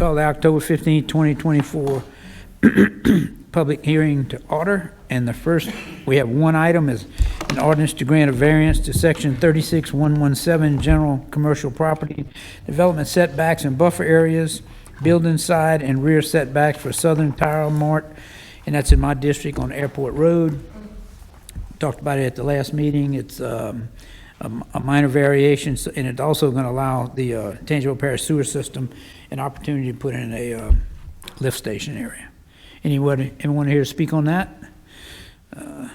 call the October 15, 2024 public hearing to order. And the first, we have one item is an ordinance to grant a variance to section 36117, general commercial property development setbacks and buffer areas, building side and rear setbacks for Southern Tire Mart, and that's in my district on Airport Road. Talked about it at the last meeting. It's a minor variation, and it's also going to allow the Tangipahoa Parish sewer system an opportunity to put in a lift station area. Anyone here to speak on that?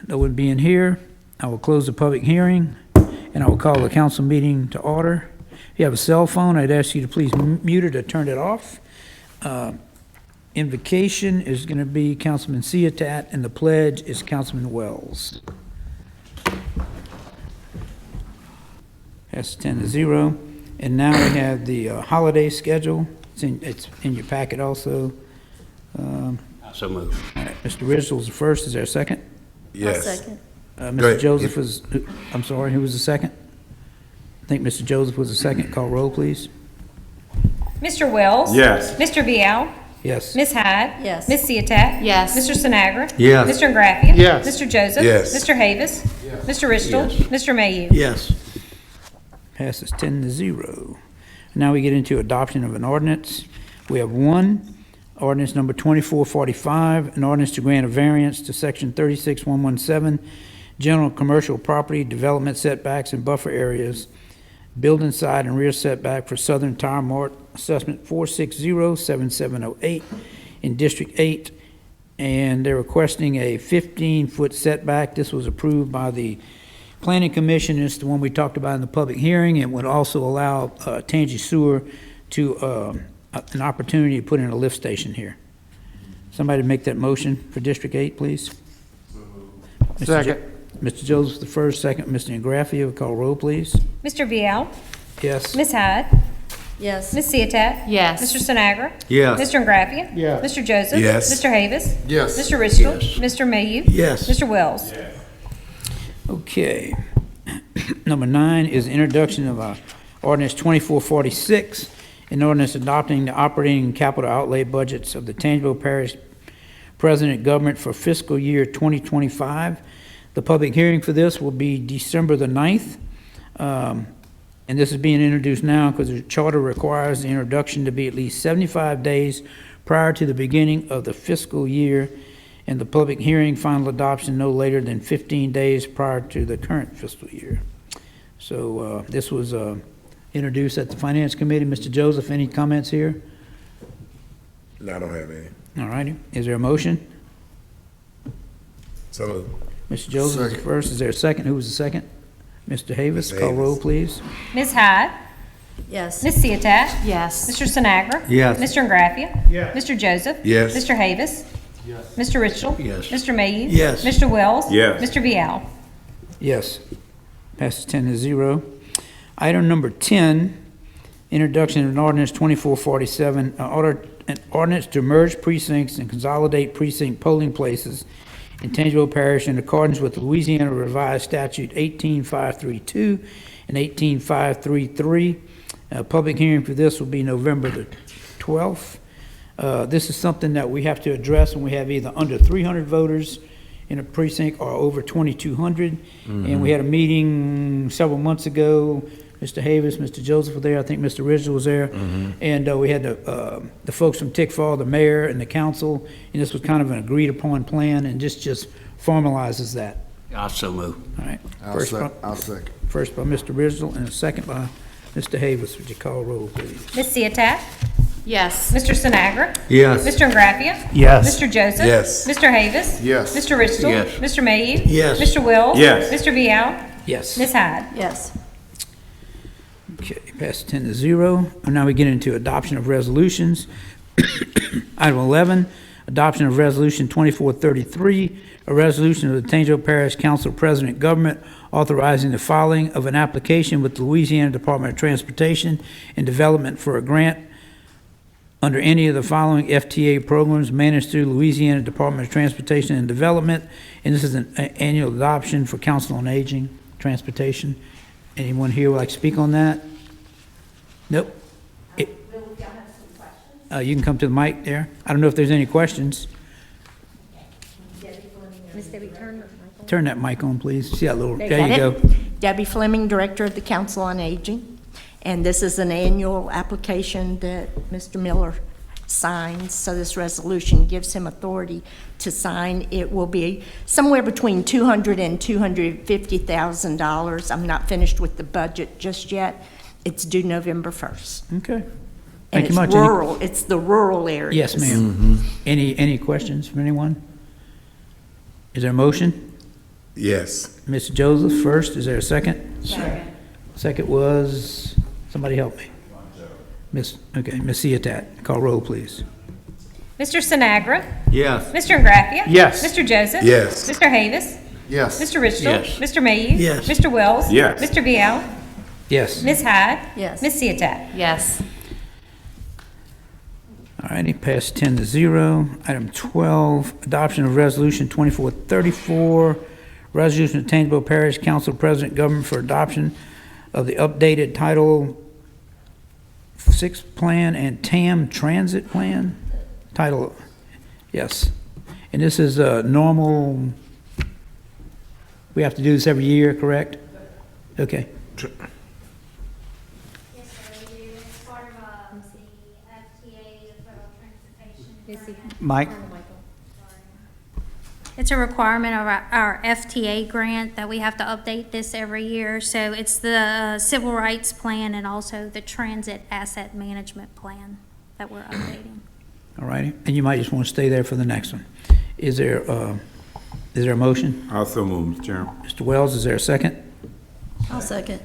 No one being here, I will close the public hearing, and I will call the council meeting to order. If you have a cell phone, I'd ask you to please mute it or turn it off. Invocation is going to be Councilman Ciatat, and the pledge is Councilman Wells. That's 10-0. And now we have the holiday schedule. It's in your packet also. So moved. All right, Mr. Ridgel is the first. Is there a second? Yes. I'll second. Mr. Joseph was, I'm sorry, who was the second? I think Mr. Joseph was the second. Call roll, please. Mr. Wells? Yes. Mr. Vial? Yes. Ms. Hyde? Yes. Ms. Ciatat? Yes. Mr. Sinagra? Yes. Mr. Graffia? Yes. Mr. Joseph? Yes. Mr. Havis? Yes. Mr. Ristel? Yes. Mr. Mayhew? Yes. Passes 10-0. Now we get into adoption of an ordinance. We have one, ordinance number 2445, an ordinance to grant a variance to section 36117, general commercial property development setbacks and buffer areas, building side and rear setback for Southern Tire Mart, assessment 4607708 in District 8, and they're requesting a 15-foot setback. This was approved by the Planning Commission. It's the one we talked about in the public hearing, and would also allow Tangi Sewer to an opportunity to put in a lift station here. Somebody make that motion for District 8, please. Second. Mr. Joseph the first, second, Mr. Ingraffia, call roll, please. Mr. Vial? Yes. Ms. Hyde? Yes. Ms. Ciatat? Yes. Mr. Sinagra? Yes. Mr. Graffia? Yes. Mr. Joseph? Yes. Mr. Havis? Yes. Mr. Ristel? Yes. Mr. Mayhew? Yes. Mr. Wells? Okay. Number 9 is introduction of ordinance 2446, an ordinance adopting the operating and capital outlay budgets of the Tangipahoa Parish President Government for fiscal year 2025. The public hearing for this will be December the 9th. And this is being introduced now because the charter requires the introduction to be at least 75 days prior to the beginning of the fiscal year, and the public hearing final adoption no later than 15 days prior to the current fiscal year. So this was introduced at the Finance Committee. Mr. Joseph, any comments here? No, I don't have any. All righty. Is there a motion? So moved. Mr. Joseph is the first. Is there a second? Who was the second? Mr. Havis, Mr. call Havis. roll, please. Ms. Hyde? Yes. Ms. Ciatat? Yes. Mr. Sinagra? Yes. Mr. Graffia? Yes. Mr. Joseph? Yes. Mr. Havis? Yes. Mr. Ristel? Yes. Mr. Mayhew? Yes. Mr. Wells? Yes. Mr. Vial? Yes. Passes 10-0. Item number 10, introduction of an ordinance 2447, an ordinance to merge precincts and consolidate precinct polling places in Tangipahoa Parish in accordance with Louisiana Revised Statute 18532 and 18533. Public hearing for this will be November the 12th. This is something that we have to address when we have either under 300 voters in a precinct or over 2,200. And we had a meeting several months ago. Mr. Havis, Mr. Joseph were there. I think Mr. Ridgel was there. And we had the folks from Tickfall, the mayor and the council, and this was kind of an agreed upon plan, and this just formalizes that. Also moved. All right. I'll second. First by Mr. Ridgel and a second by Mr. Havis. Would you call roll, please? Ms. Ciatat? Yes. Mr. Sinagra? Yes. Mr. Graffia? Yes. Mr. Joseph? Yes. Mr. Havis? Yes. Mr. Ristel? Yes. Mr. Mayhew? Yes. Mr. Wells? Yes. Mr. Vial? Yes. Ms. Hyde? Yes. Okay, passed 10-0. And now we get into adoption of resolutions. Item 11, adoption of resolution 2433, a resolution of the Tangipahoa Parish Council President Government authorizing the filing of an application with the Louisiana Department of Transportation and Development for a grant under any of the following FTA programs managed through Louisiana Department of Transportation and Development. And this is an annual adoption for Council on Aging, Transportation. Anyone here would like to speak on that? Nope. You can come to the mic there. I don't know if there's any questions. Miss Debbie Turner. Turn that mic on, please. See that little, Got there you it. go. Debbie Fleming, Director of the Council on Aging. And this is an annual application that Mr. Miller signs, so this resolution gives him authority to sign. It will be somewhere between $200,000 and $250,000. I'm not finished with the budget just yet. It's due November 1st. Okay. And Thank you it's much. rural, it's the rural areas. Yes, ma'am. Any questions from anyone? Is there a motion? Yes. Mr. Joseph first, is there a second? Second was, somebody help me. Miss Ciotat, call roll, please. Mr. Sinagra. Yes. Mr. Ingraffia. Yes. Mr. Joseph. Yes. Mr. Havis. Yes. Mr. Richardson. Yes. Mr. Mayhew. Yes. Mr. Wells. Yes. Mr. Vial. Yes. Ms. Hyde. Yes. Ms. Ciotat. Yes. All righty, passed 10-0. Item 12, adoption of resolution 2434, resolution of Tangipahoa Parish Council President Government for adoption of the updated Title VI Plan and TAM Transit Plan. Title, yes. And this is a normal, we have to do this every year, correct? Okay. Yes, sir, we do. It's part of the FTA, the Federal Transportation. Mike? It's a requirement of our FTA grant that we have to update this every year. So it's the Civil Rights Plan and also the Transit Asset Management Plan that we're updating. All righty, and you might just want to stay there for the next one. Is there a motion? Also move, Mr. Chairman. Mr. Wells, is there a second? I'll second.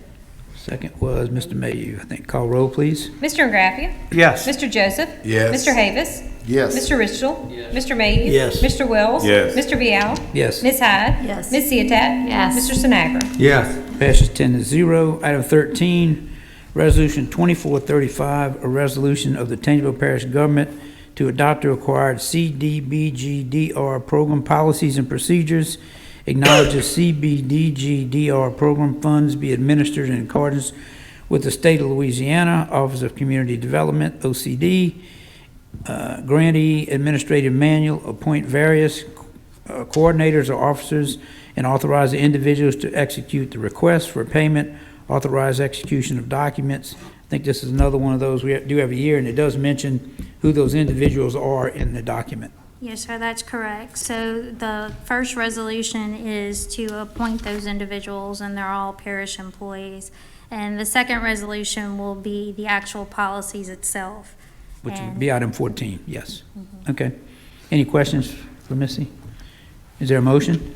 Second was Mr. Mayhew. I think. Call roll, please. Mr. Ingraffia. Yes. Mr. Joseph. Yes. Mr. Havis. Yes. Mr. Richardson. Mr. Mayhew. Yes. Mr. Wells. Yes. Mr. Vial. Yes. Ms. Hyde. Yes. Ms. Ciotat. Yes. Mr. Sinagra. Yes. Passes 10-0. Item 13, resolution 2435, a resolution of the Tangipahoa Parish Government to adopt the required CDBG-DR program policies and procedures, acknowledges CBDG-DR program funds be administered in accordance with the State of Louisiana Office of Community Development, OCD, grantee administrative manual, appoint various coordinators or officers, and authorize the individuals to execute the request for payment, authorize execution of documents. I think this is another one of those we do every year, and it does mention who those individuals are in the document. Yes, sir, that's correct. So the first resolution is to appoint those individuals, and they're all parish employees. And the second resolution will be the actual policies itself. Which would And- be item 14, yes. Okay. Any questions for Missy? Is there a motion?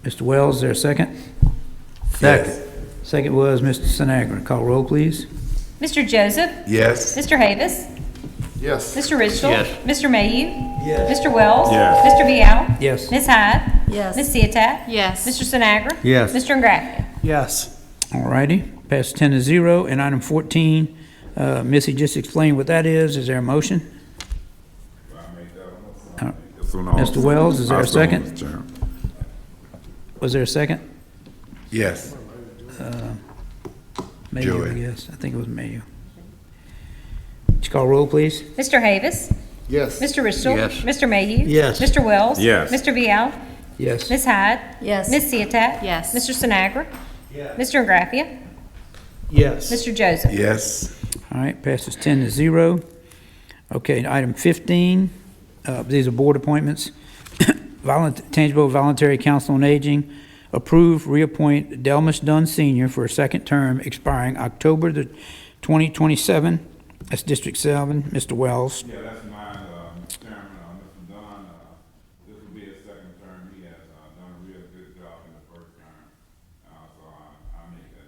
Mr. Wells, is there a second? Second. Second was Mr. Sinagra. Call roll, please. Mr. Joseph. Yes. Mr. Havis. Yes. Mr. Richardson. Yes. Mr. Mayhew. Yes. Mr. Wells. Yes. Mr. Vial. Yes. Ms. Hyde. Yes. Ms. Ciotat. Yes. Mr. Sinagra. Yes. Mr. Ingraffia. Yes. All righty. Passed 10-0. And item 14, Missy just explained what that is. Is there a motion? Mr. Wells, is there a second? Was there a second? Yes. Mayhew, I Joey. guess. I think it was Mayhew. Would you call roll, please? Mr. Havis. Yes. Mr. Richardson. Yes. Mr. Mayhew. Yes. Mr. Wells. Yes. Mr. Vial. Yes. Ms. Hyde. Yes. Ms. Ciotat. Yes. Mr. Sinagra. Mr. Ingraffia. Yes. Mr. Joseph. Yes. All right, passes 10-0. Okay, item 15, these are board appointments. Tangipahoa Voluntary Council on Aging, approve, reappoint Delmus Dunn Sr. for a second term expiring October 2027. That's District 7. Mr. Wells. Yeah, that's mine, Mr. Chairman, Mr. Dunn, this will be his second term, he has, done a real good job in the first term, so I make that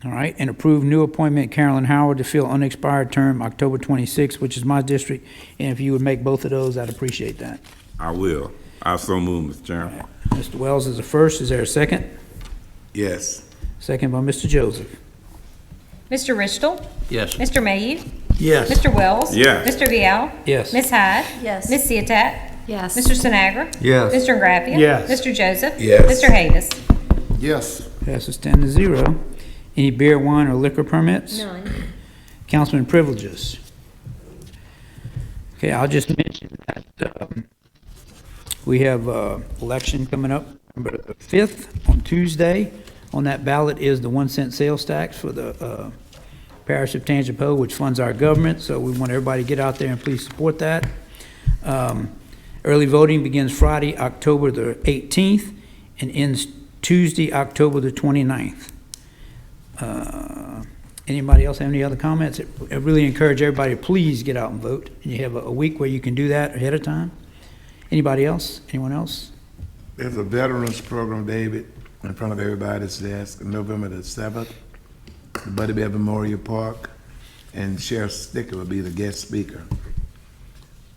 note. All right, and approve new appointment Carolyn Howard to fill unexpired term October 26, which is my district. And if you would make both of those, I'd appreciate that. I will, I so move, Mr. Chairman. Mr. Wells is the first. Is there a second? Yes. Second by Mr. Joseph. Mr. Richtel. Yes. Mr. Mayhew. Yes. Mr. Wells. Yes. Mr. Vial. Yes. Ms. Hyde. Yes. Ms. Ciotat. Yes. Mr. Sinagra. Yes. Mr. Ingraffia. Yes. Mr. Joseph. Yes. Mr. Havis. Yes. Passes 10-0. Any beer, wine, or liquor permits? None. Councilman privileges. Okay, I'll just mention that we have election coming up November the 5th on Tuesday. On that ballot is the 1 cent sales tax for the parish of Tangipahoa, which funds our government, so we want everybody to get out there and please support that. Early voting begins Friday, October the 18th, and ends Tuesday, October the 29th. Anybody else have any other comments? I really encourage everybody to please get out and vote. You have a week where you can do that ahead of time. Anybody else? Anyone else? There's a veterans program, David, in front of everybody's desk, November the 7th, the Buddy Bear Memorial Park, and Sheriff Sticker will be the guest speaker.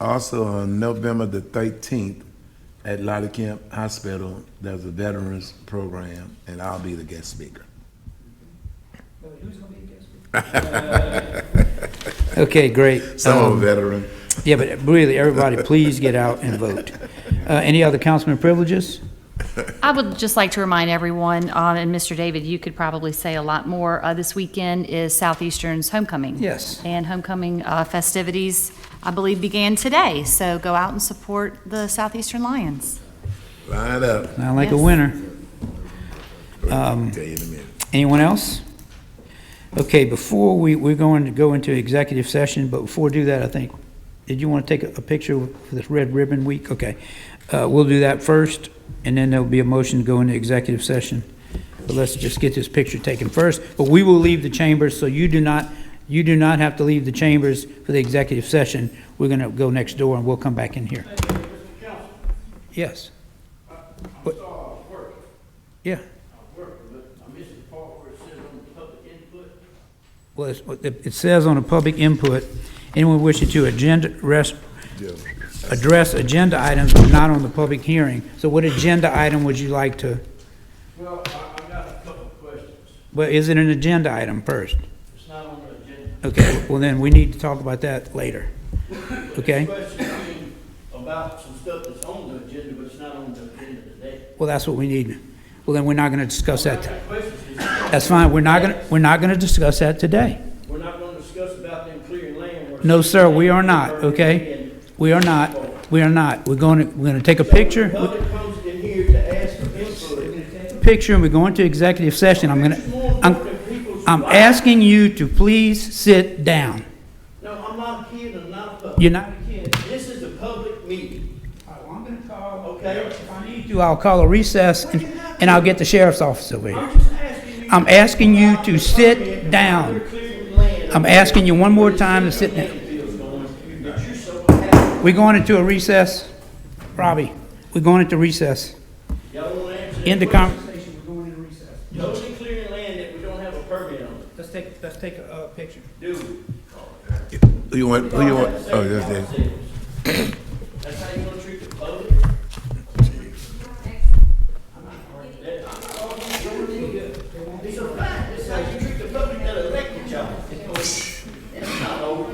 Also, on November the 13th, at Lottie Kemp Hospital, there's a veterans program, and I'll be the guest speaker. Who's going to be the guest speaker? Okay, great. Some of a veteran. Yeah, but really, everybody, please get out and vote. Any other councilman privileges? I would just like to remind everyone, and Mr. David, you could probably say a lot more, this weekend is Southeastern's homecoming. Yes. And homecoming festivities, I believe, began today. So go out and support the Southeastern Lions. Line up. Sound like a Yes. winner. Tell you in a minute. Anyone else? Okay, before we're going to go into executive session, but before we do that, I think, did you want to take a picture for this Red Ribbon Week? Okay. We'll do that first, and then there'll be a motion to go into executive session. But let's just get this picture taken first. But we will leave the chambers, so you do not have to leave the chambers for the executive session. We're going to go next door, and we'll come back in here. Yes. What? Yeah. Well, it says on the public input, anyone wishing to address agenda items are not on the public hearing. So what agenda item would you like to? Well, I got a couple of questions. Well, is it an agenda item first? It's not on the agenda. Okay, well then we need to talk about that later. Okay? Question about some stuff that's on the agenda, but it's not on the agenda today. Well, that's what we need. Well, then we're not going to discuss I that. got questions. That's fine. We're not going to discuss that today. We're not going to discuss about them clearing land. where- No, sir, we are not, okay? We are not. We are not. We're going to take a picture. Public comes in here to ask for input. Picture, and we're going to executive session. I'm asking you to please sit down. No, I'm not a kid, I'm not a puppet. You're not a kid. This is a public meeting, I'm going to call. okay? If I need to, I'll call a recess and I'll get the sheriff's office over here. I'm just asking you. I'm asking you to sit down. Clearing land. I'm asking you one more time to sit down. Landfill's going, that you're so happy. We're going into a recess. Robbie, we're going into recess. Y'all want to answer that End the question? conversation, we're going into recess. Totally clearing land that we don't have a permit on. Let's take a picture. Dude. Who you want? Oh, that's it. That's how you want to treat the public? It's a fact. It's how you treat the public that elected y'all. It's not over.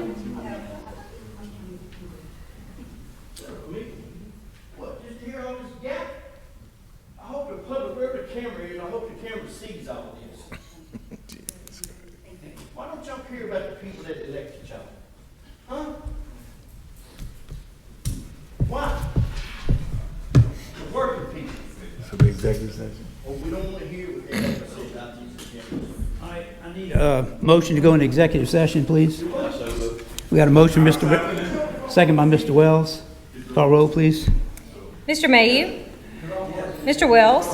What, just to hear all this gap? I hope the public, wherever the camera is, I hope the camera sees all of this. Why don't y'all care about the people that elected y'all? Huh? Why? The working people. For the executive session? Well, we don't want to hear what they have to say about these agendas. I need motion to go into executive session, please. We got a motion, second by Mr. Wells. Call roll, please. Mr. Mayhew? Mr. Wells?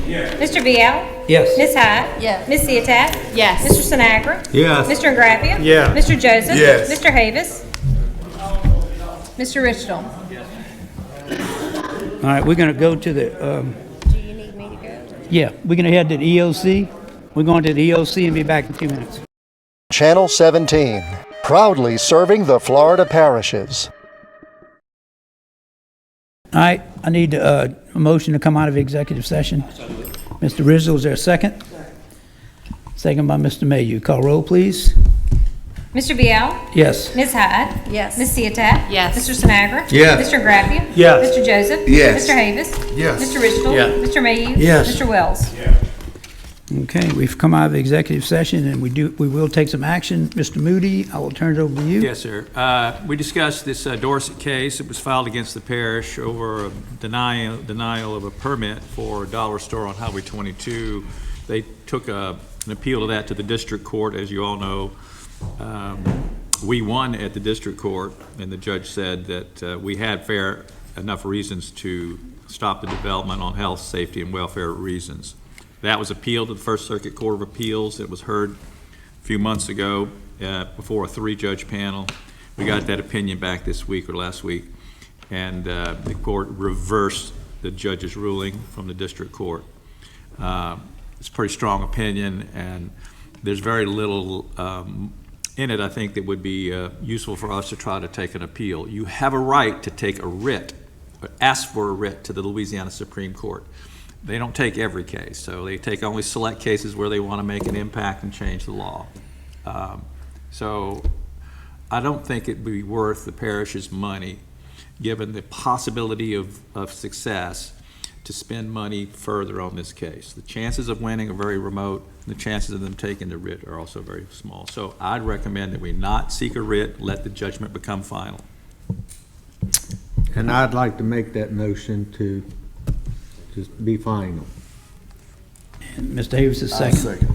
Mr. Vial? Yes. Ms. Hyde? Yes. Ms. Ciotat? Yes. Mr. Sinagra? Yes. Mr. Graffia? Yeah. Mr. Joseph? Yes. Mr. Havis? Mr. Richardson? All right, we're going to go to the, Do you need me to go? yeah, we're going to head to the EOC. We're going to the EOC and be back in a few minutes. Channel 17, proudly serving the Florida parishes. All right, I need a motion to come out of executive session. Mr. Rizzo, is there a second? Second by Mr. Mayhew. Call roll, please. Mr. Vial? Yes. Ms. Hyde? Yes. Ms. Ciotat? Yes. Mr. Sinagra? Yes. Mr. Graffia? Yes. Mr. Joseph? Yes. Mr. Havis? Yes. Mr. Richardson? Yeah. Mr. Mayhew? Yes. Mr. Wells? Okay, we've come out of the executive session, and we will take some action. Mr. Moody, I will turn it over to you. Yes, sir. We discussed this Dorset case. It was filed against the parish over a denial of a permit for a dollar store on Highway 22. They took an appeal of that to the district court, as you all know. We won at the district court, and the judge said that we had fair enough reasons to stop the development on health, safety, and welfare reasons. That was appealed to the First Circuit Court of Appeals. It was heard a few months ago before a 3-judge panel. We got that opinion back this week or last week, and the court reversed the judge's ruling from the district court. It's a pretty strong opinion, and there's very little in it, I think, that would be useful for us to try to take an appeal. You have a right to take a writ, or ask for a writ to the Louisiana Supreme Court. They don't take every case, so they take only select cases where they want to make an impact and change the law. So I don't think it'd be worth the parish's money, given the possibility of success, to spend money further on this case. The chances of winning are very remote, and the chances of them taking the writ are also very small. So I'd recommend that we not seek a writ, let the judgment become final. And I'd like to make that motion to just be final. And Mr. Davis is second.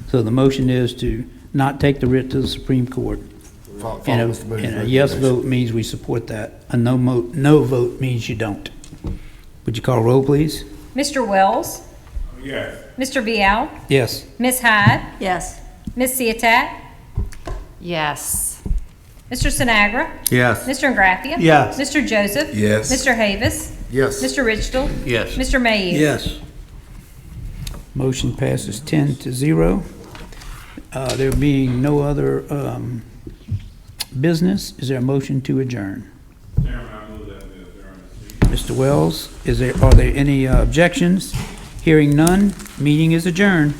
So the motion is to not take the writ to the Supreme Court. And a yes vote means we support that. A no vote means you don't. Would you call a roll, please? Mr. Wells? Yes. Mr. Vial? Yes. Ms. Hyde? Yes. Ms. Ciotat? Yes. Mr. Sinagra? Yes. Mr. Ingraffia? Yes. Mr. Joseph? Yes. Mr. Havis? Yes. Mr. Ridgel? Yes. Mr. Mayhew? Yes. Motion passes 10-0. There being no other business, is there a motion to adjourn? Chairman, I move that we adjourn this meeting. Mr. Wells, are there any objections? Hearing none, meeting is adjourned.